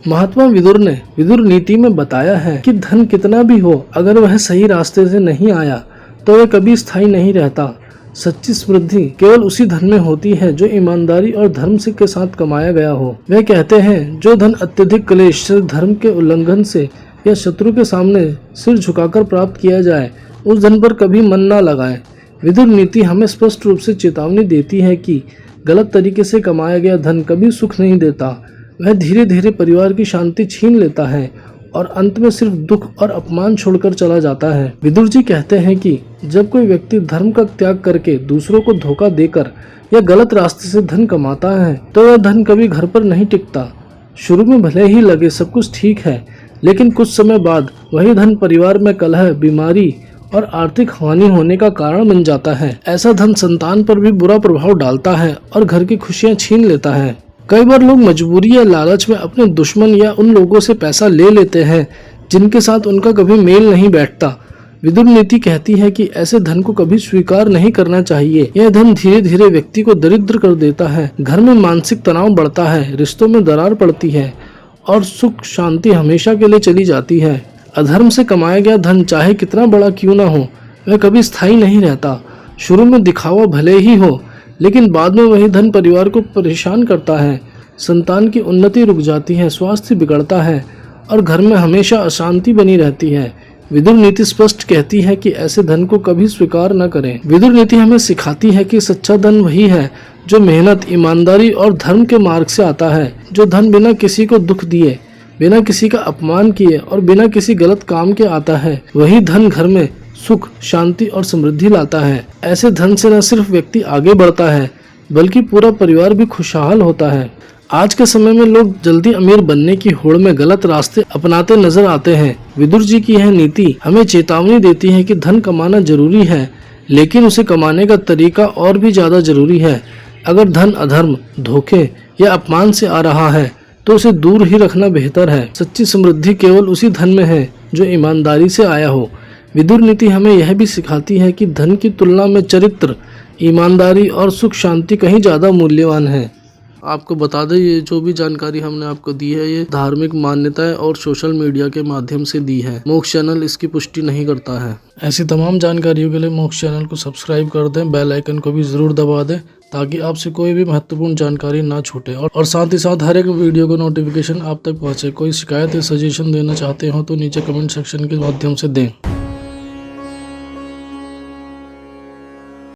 महात्मा विदुर ने विदुर नीति में बताया है कि धन कितना भी हो, अगर वह सही रास्ते से नहीं आया तो वह कभी स्थायी नहीं रहता। सच्ची समृद्धि केवल उसी धन में होती है जो ईमानदारी और धर्म से के साथ कमाया गया हो। वे कहते हैं, जो धन अत्यधिक क्लेश से, धर्म के उल्लंघन से या शत्रु के सामने सिर झुकाकर प्राप्त किया जाए, उस धन पर कभी मन न लगाए। विदुर नीति हमें स्पष्ट रूप से चेतावनी देती है कि गलत तरीके से कमाया गया धन कभी सुख नहीं देता। वह धीरे धीरे परिवार की शांति छीन लेता है और अंत में सिर्फ दुख और अपमान छोड़कर चला जाता है। विदुर जी कहते हैं कि जब कोई व्यक्ति धर्म का त्याग करके दूसरों को धोखा देकर या गलत रास्ते से धन कमाता है तो वह धन कभी घर पर नहीं टिकता। शुरू में भले ही लगे सब कुछ ठीक है, लेकिन कुछ समय बाद वही धन परिवार में कलह, बीमारी और आर्थिक हानि होने का कारण बन जाता है। ऐसा धन संतान पर भी बुरा प्रभाव डालता है और घर की खुशियां छीन लेता है। कई बार लोग मजबूरी या लालच में अपने दुश्मन या उन लोगों से पैसा ले लेते हैं जिनके साथ उनका कभी मेल नहीं बैठता। विदुर नीति कहती है कि ऐसे धन को कभी स्वीकार नहीं करना चाहिए। यह धन धीरे धीरे व्यक्ति को दरिद्र कर देता है। घर में मानसिक तनाव बढ़ता है, रिश्तों में दरार पड़ती है और सुख शांति हमेशा के लिए चली जाती है। अधर्म से कमाया गया धन चाहे कितना बड़ा क्यों ना हो, वह कभी स्थायी नहीं रहता। शुरू में दिखावा भले ही हो, लेकिन बाद में वही धन परिवार को परेशान करता है। संतान की उन्नति रुक जाती है, स्वास्थ्य बिगड़ता है और घर में हमेशा अशांति बनी रहती है। विदुर नीति स्पष्ट कहती है कि ऐसे धन को कभी स्वीकार न करें। विदुर नीति हमें सिखाती है कि सच्चा धन वही है जो मेहनत, ईमानदारी और धर्म के मार्ग से आता है। जो धन बिना किसी को दुख दिए, बिना किसी का अपमान किए और बिना किसी गलत काम के आता है, वही धन घर में सुख, शांति और समृद्धि लाता है। ऐसे धन से न सिर्फ व्यक्ति आगे बढ़ता है, बल्कि पूरा परिवार भी खुशहाल होता है। आज के समय में लोग जल्दी अमीर बनने की होड़ में गलत रास्ते अपनाते नजर आते हैं। विदुर जी की यह नीति हमें चेतावनी देती है कि धन कमाना जरूरी है, लेकिन उसे कमाने का तरीका और भी ज्यादा जरूरी है। अगर धन अधर्म, धोखे या अपमान से आ रहा है तो उसे दूर ही रखना बेहतर है। सच्ची समृद्धि केवल उसी धन में है जो ईमानदारी से आया हो। विदुर नीति हमें यह भी सिखाती है कि धन की तुलना में चरित्र, ईमानदारी और सुख शांति कहीं ज्यादा मूल्यवान है। आपको बता दें, ये जो भी जानकारी हमने आपको दी है ये धार्मिक मान्यताएं और सोशल मीडिया के माध्यम से दी है। मोक्ष चैनल इसकी पुष्टि नहीं करता है। ऐसी तमाम जानकारियों के लिए मोक्ष चैनल को सब्सक्राइब कर दें, बेल आइकन को भी जरूर दबा दें ताकि आपसे कोई भी महत्वपूर्ण जानकारी ना छूटे और साथ ही साथ हर एक वीडियो का नोटिफिकेशन आप तक पहुंचे। कोई शिकायत या सजेशन देना चाहते हो तो नीचे कमेंट सेक्शन के माध्यम से दें।